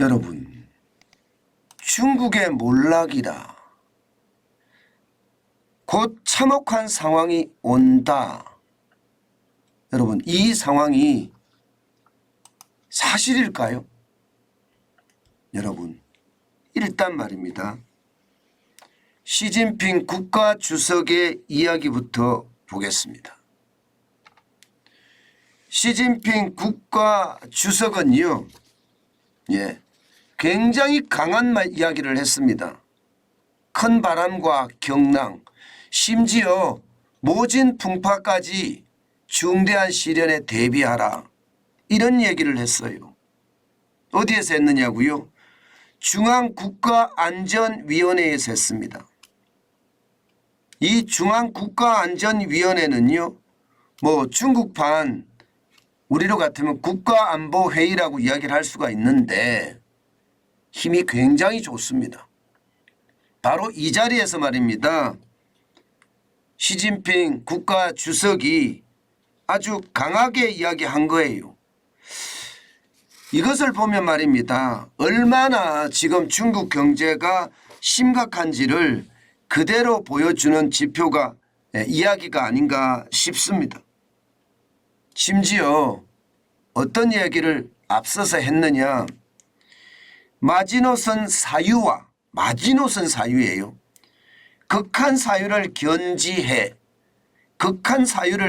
여러분, 중국의 몰락이라 곧 참혹한 상황이 온다. 여러분, 이 상황이 사실일까요? 여러분, 일단 말입니다. 시진핑 국가주석의 이야기부터 보겠습니다. 시진핑 국가주석은요, 굉장히 강한 이야기를 했습니다. 큰 바람과 경랑, 심지어 모진 풍파까지 중대한 시련에 대비하라. 이런 얘기를 했어요. 어디에서 했느냐고요? 중앙국가안전위원회에서 했습니다. 이 중앙국가안전위원회는요, 중국판 우리로 같으면 국가안보회의라고 이야기를 할 수가 있는데 힘이 굉장히 좋습니다. 바로 이 자리에서 말입니다. 시진핑 국가주석이 아주 강하게 이야기한 거예요. 이것을 보면 말입니다. 얼마나 지금 중국 경제가 심각한지를 그대로 보여주는 지표가 이야기가 아닌가 싶습니다. 심지어 어떤 이야기를 앞서서 했느냐. 마지노선 사유예요. 극한 사유를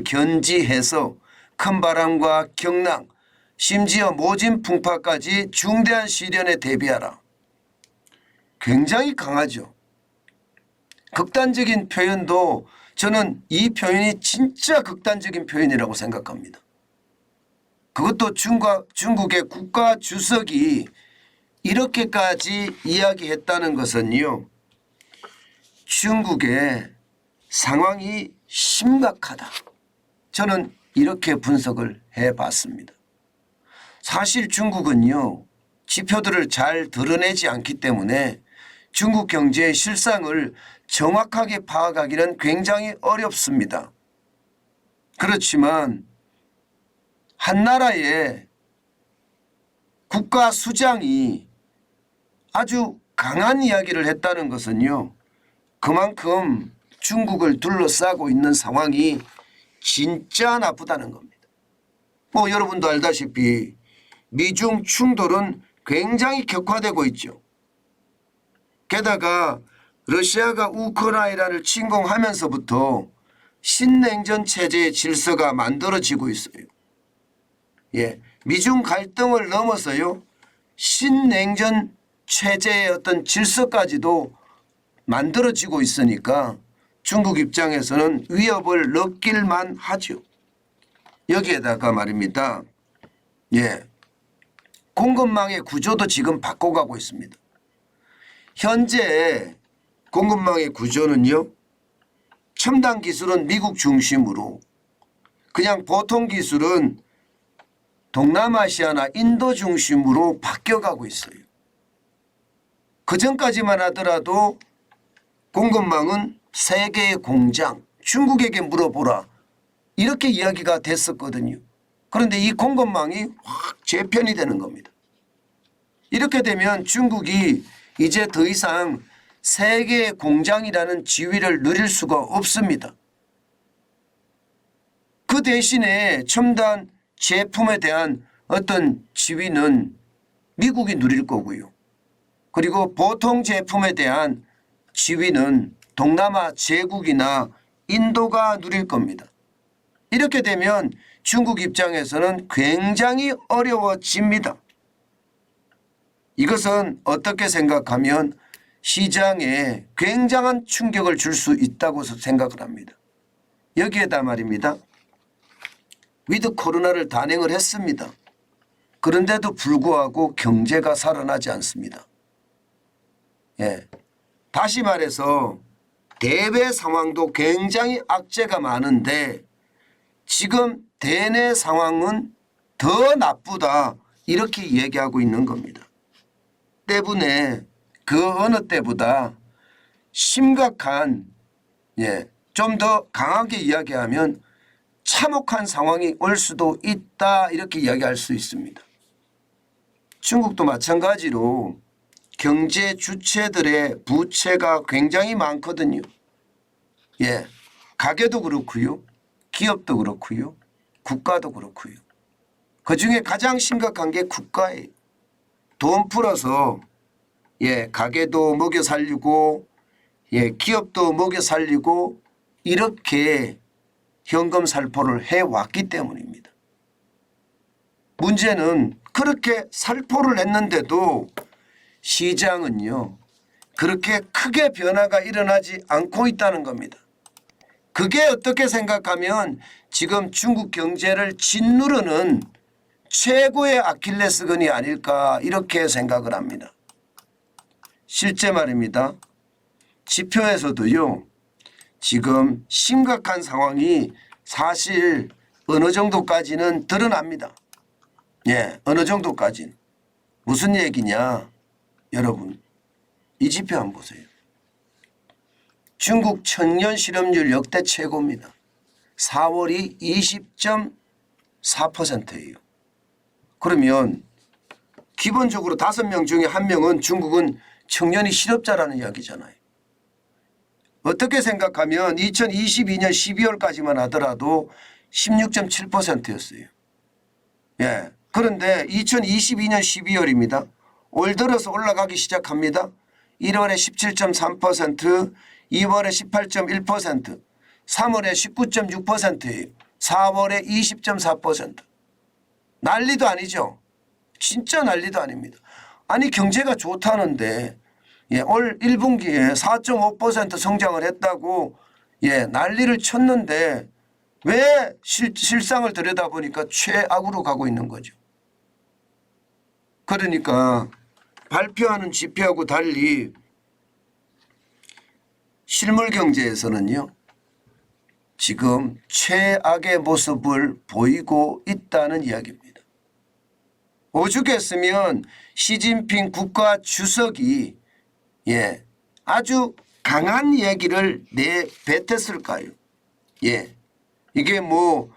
견지해서 큰 바람과 경랑, 심지어 모진 풍파까지 중대한 시련에 대비하라. 굉장히 강하죠. 극단적인 표현도 저는 이 표현이 진짜 극단적인 표현이라고 생각합니다. 그것도 중국의 국가주석이 이렇게까지 이야기했다는 것은요, 중국의 상황이 심각하다. 저는 이렇게 분석을 해봤습니다. 사실 중국은요, 지표들을 잘 드러내지 않기 때문에 중국 경제의 실상을 정확하게 파악하기는 굉장히 어렵습니다. 그렇지만 한 나라의 국가수장이 아주 강한 이야기를 했다는 것은요, 그만큼 중국을 둘러싸고 있는 상황이 진짜 나쁘다는 겁니다. 여러분도 알다시피 미중 충돌은 굉장히 격화되고 있죠. 게다가 러시아가 우크라이나를 침공하면서부터 신냉전 체제의 질서가 만들어지고 있어요. 미중 갈등을 넘어서요, 신냉전 체제의 어떤 질서까지도 만들어지고 있으니까 중국 입장에서는 위협을 느낄만 하죠. 여기에다가 말입니다. 공급망의 구조도 지금 바꿔가고 있습니다. 현재 공급망의 구조는요, 첨단 기술은 미국 중심으로, 그냥 보통 기술은 동남아시아나 인도 중심으로 바뀌어가고 있어요. 그전까지만 하더라도 공급망은 세계의 공장, 중국에게 물어보라, 이렇게 이야기가 됐었거든요. 그런데 이 공급망이 확 재편이 되는 겁니다. 이렇게 되면 중국이 이제 더 이상 세계의 공장이라는 지위를 누릴 수가 없습니다. 그 대신에 첨단 제품에 대한 어떤 지위는 미국이 누릴 거고요. 그리고 보통 제품에 대한 지위는 동남아 제국이나 인도가 누릴 겁니다. 이렇게 되면 중국 입장에서는 굉장히 어려워집니다. 이것은 어떻게 생각하면 시장에 굉장한 충격을 줄 수 있다고 생각을 합니다. 여기에다 말입니다. 위드 코로나를 단행을 했습니다. 그런데도 불구하고 경제가 살아나지 않습니다. 다시 말해서 대외 상황도 굉장히 악재가 많은데 지금 대내 상황은 더 나쁘다, 이렇게 얘기하고 있는 겁니다. 때문에 그 어느 때보다 심각한, 좀 더 강하게 이야기하면 참혹한 상황이 올 수도 있다, 이렇게 이야기할 수 있습니다. 중국도 마찬가지로 경제 주체들의 부채가 굉장히 많거든요. 예, 가게도 그렇고요. 기업도 그렇고요. 국가도 그렇고요. 그중에 가장 심각한 게 국가예요. 돈 풀어서 가게도 먹여 살리고 기업도 먹여 살리고 이렇게 현금 살포를 해왔기 때문입니다. 문제는 그렇게 살포를 했는데도 시장은요 그렇게 크게 변화가 일어나지 않고 있다는 겁니다. 그게 어떻게 생각하면 지금 중국 경제를 짓누르는 최고의 아킬레스건이 아닐까 이렇게 생각을 합니다. 실제 말입니다. 지표에서도요 지금 심각한 상황이 사실 어느 정도까지는 드러납니다. 어느 정도까지는. 무슨 얘기냐 여러분 이 지표 한번 보세요. 중국 청년 실업률 역대 최고입니다. 4월이 20.4%예요. 그러면 기본적으로 5명 중에 1명은 중국은 청년이 실업자라는 이야기잖아요. 어떻게 생각하면 2022년 12월까지만 하더라도 16.7%였어요. 그런데 2022년 12월입니다. 올 들어서 올라가기 시작합니다. 1월에 17.3%, 2월에 18.1%, 3월에 19.6%예요. 4월에 20.4%. 난리도 아니죠. 진짜 난리도 아닙니다. 아니 경제가 좋다는데 올 1분기에 4.5% 성장을 했다고 난리를 쳤는데 왜 실상을 들여다보니까 최악으로 가고 있는 거죠. 그러니까 발표하는 지표하고 달리 실물 경제에서는요 지금 최악의 모습을 보이고 있다는 이야기입니다. 오죽했으면 시진핑 국가 주석이 아주 강한 얘기를 내뱉었을까요? 이게 뭐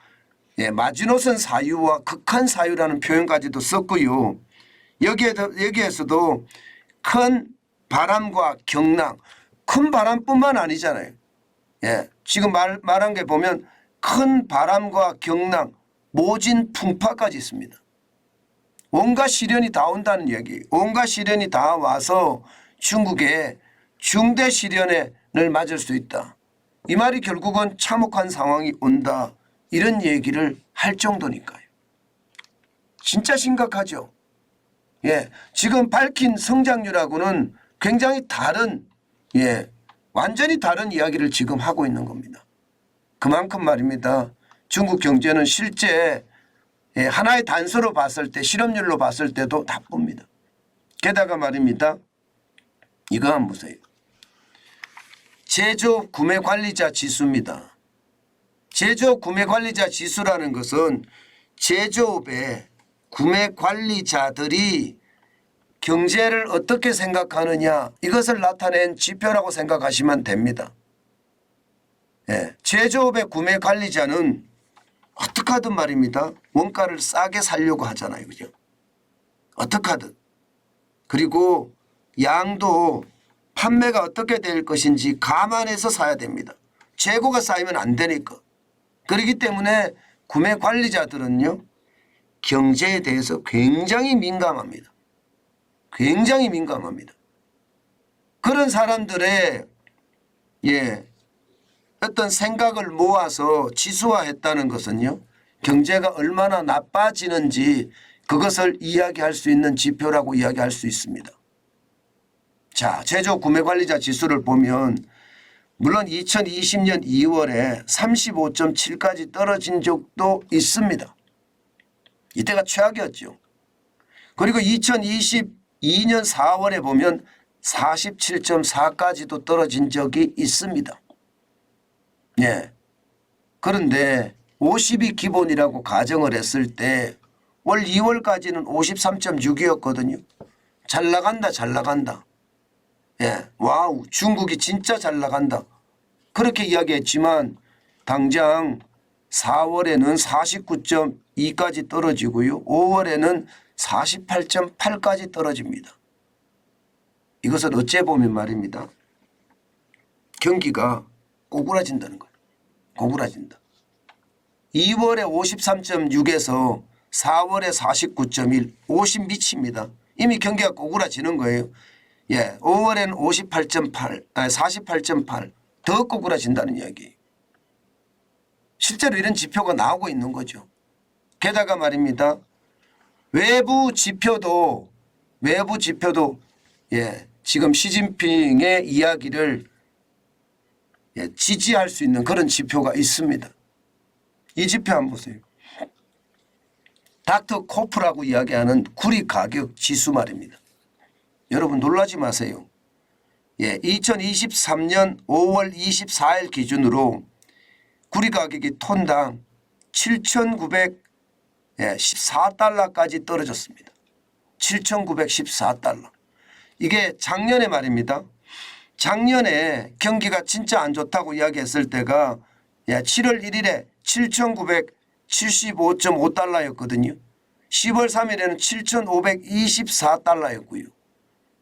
마지노선 사유와 극한 사유라는 표현까지도 썼고요. 여기에서도 큰 바람과 경랑, 큰 바람뿐만 아니잖아요. 지금 말한 게 보면 큰 바람과 경랑, 모진 풍파까지 있습니다. 온갖 시련이 다 온다는 얘기. 온갖 시련이 다 와서 중국에 중대 시련을 맞을 수 있다. 이 말이 결국은 참혹한 상황이 온다. 이런 얘기를 할 정도니까요. 진짜 심각하죠. 지금 밝힌 성장률하고는 굉장히 다른 완전히 다른 이야기를 지금 하고 있는 겁니다. 그만큼 말입니다. 중국 경제는 실제 하나의 단서로 봤을 때 실업률로 봤을 때도 나쁩니다. 게다가 말입니다. 이거 한번 보세요. 제조업 구매관리자 지수입니다. 제조업 구매관리자 지수라는 것은 제조업의 구매관리자들이 경제를 어떻게 생각하느냐 이것을 나타낸 지표라고 생각하시면 됩니다. 제조업의 구매관리자는 어떻게 하든 말입니다. 원가를 싸게 살려고 하잖아요. 그죠? 어떻게 하든. 그리고 양도 판매가 어떻게 될 것인지 감안해서 사야 됩니다. 재고가 쌓이면 안 되니까. 그렇기 때문에 구매관리자들은요. 경제에 대해서 굉장히 민감합니다. 굉장히 민감합니다. 그런 사람들의 어떤 생각을 모아서 지수화했다는 것은요. 경제가 얼마나 나빠지는지 그것을 이야기할 수 있는 지표라고 이야기할 수 있습니다. 자, 제조업 구매관리자 지수를 보면 물론 2020년 2월에 35.7까지 떨어진 적도 있습니다. 이때가 최악이었죠. 그리고 2022년 4월에 보면 47.4까지도 떨어진 적이 있습니다. 그런데 50이 기본이라고 가정을 했을 때 올 2월까지는 53.6이었거든요. 잘 나간다 잘 나간다. 와우 중국이 진짜 잘 나간다. 그렇게 이야기했지만 당장 4월에는 49.2까지 떨어지고요. 5월에는 48.8까지 떨어집니다. 이것을 어째 보면 말입니다. 경기가 꼬꾸라진다는 거예요. 꼬꾸라진다. 2월에 53.6에서 4월에 49.1, 50 미칩니다. 이미 경기가 꼬꾸라지는 거예요. 예, 5월에는 58.8, 48.8 더 꼬꾸라진다는 이야기. 실제로 이런 지표가 나오고 있는 거죠. 게다가 말입니다. 외부 지표도 예, 지금 시진핑의 이야기를 예, 지지할 수 있는 그런 지표가 있습니다. 이 지표 한번 보세요. 닥터 코프라고 이야기하는 구리 가격 지수 말입니다. 여러분 놀라지 마세요. 예, 2023년 5월 24일 기준으로 구리 가격이 톤당 7,914달러까지 떨어졌습니다. 7,914달러. 이게 작년에 말입니다. 작년에 경기가 진짜 안 좋다고 이야기했을 때가 7월 1일에 7,975.5달러였거든요. 10월 3일에는 7,524달러였고요.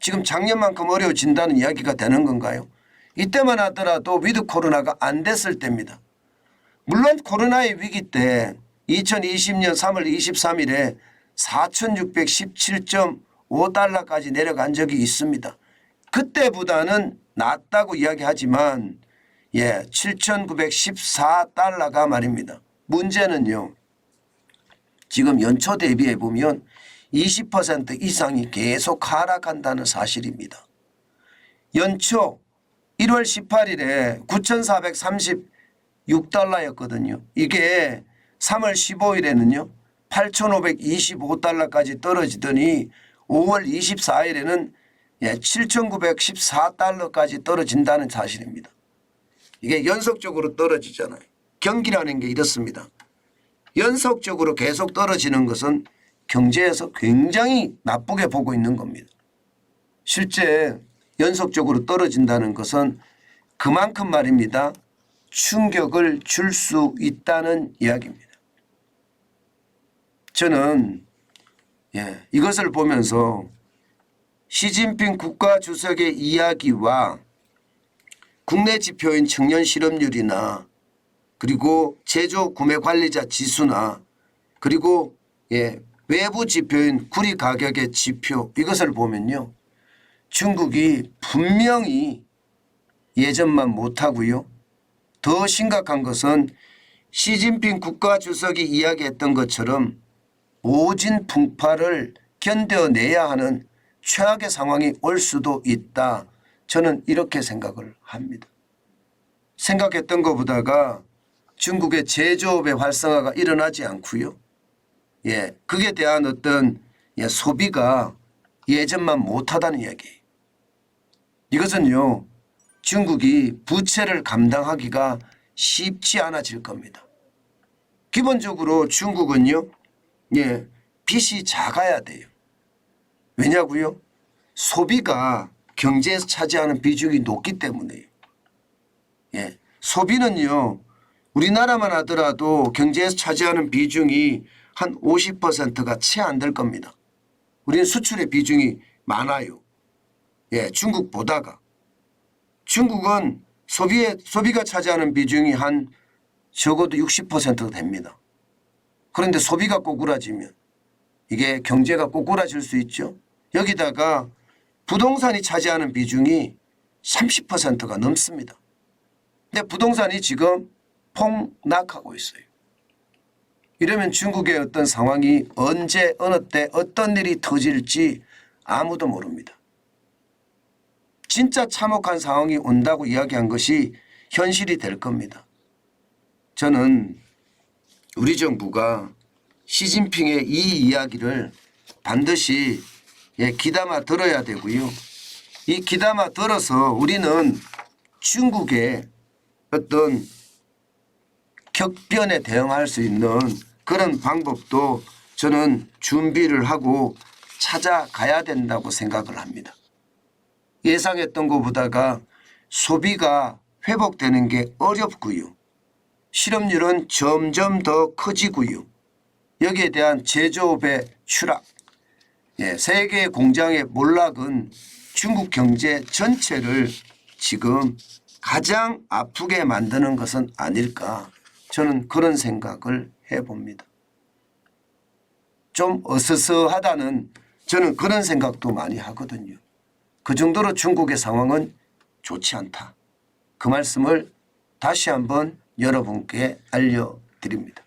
지금 작년만큼 어려워진다는 이야기가 되는 건가요? 이때만 하더라도 위드 코로나가 안 됐을 때입니다. 물론 코로나의 위기 때 2020년 3월 23일에 4,617.5달러까지 내려간 적이 있습니다. 그때보다는 낫다고 이야기하지만 7,914달러가 말입니다. 문제는요. 지금 연초 대비해 보면 20% 이상이 계속 하락한다는 사실입니다. 연초 1월 18일에 9,436달러였거든요. 이게 3월 15일에는요. 8,525달러까지 떨어지더니 5월 24일에는 7,914달러까지 떨어진다는 사실입니다. 이게 연속적으로 떨어지잖아요. 경기라는 게 이렇습니다. 연속적으로 계속 떨어지는 것은 경제에서 굉장히 나쁘게 보고 있는 겁니다. 실제 연속적으로 떨어진다는 것은 그만큼 말입니다. 충격을 줄 수 있다는 이야기입니다. 저는 이것을 보면서 시진핑 국가주석의 이야기와 국내 지표인 청년 실업률이나 그리고 제조 구매 관리자 지수나 그리고 외부 지표인 구리 가격의 지표 이것을 보면요. 중국이 분명히 예전만 못하고요. 더 심각한 것은 시진핑 국가주석이 이야기했던 것처럼 모진 풍파를 견뎌내야 하는 최악의 상황이 올 수도 있다. 저는 이렇게 생각을 합니다. 생각했던 것보다가 중국의 제조업의 활성화가 일어나지 않고요. 그에 대한 어떤 소비가 예전만 못하다는 이야기예요. 이것은요. 중국이 부채를 감당하기가 쉽지 않아질 겁니다. 기본적으로 중국은요. 빚이 작아야 돼요. 왜냐고요? 소비가 경제에서 차지하는 비중이 높기 때문에요. 소비는요. 우리나라만 하더라도 경제에서 차지하는 비중이 한 50%가 채 안 될 겁니다. 우리는 수출의 비중이 많아요. 중국보다가. 중국은 소비가 차지하는 비중이 한 적어도 60% 됩니다. 그런데 소비가 꼬꾸라지면 이게 경제가 꼬꾸라질 수 있죠. 여기다가 부동산이 차지하는 비중이 30%가 넘습니다. 근데 부동산이 지금 폭락하고 있어요. 이러면 중국의 어떤 상황이 언제 어느 때 어떤 일이 터질지 아무도 모릅니다. 진짜 참혹한 상황이 온다고 이야기한 것이 현실이 될 겁니다. 저는 우리 정부가 시진핑의 이 이야기를 반드시 귀담아 들어야 되고요. 이 귀담아 들어서 우리는 중국의 어떤 격변에 대응할 수 있는 그런 방법도 저는 준비를 하고 찾아가야 된다고 생각을 합니다. 예상했던 것보다가 소비가 회복되는 게 어렵고요. 실업률은 점점 더 커지고요. 여기에 대한 제조업의 추락 예, 세계 공장의 몰락은 중국 경제 전체를 지금 가장 아프게 만드는 것은 아닐까, 저는 그런 생각을 해봅니다. 좀 어스스하다는 저는 그런 생각도 많이 하거든요. 그 정도로 중국의 상황은 좋지 않다. 그 말씀을 다시 한번 여러분께 알려드립니다.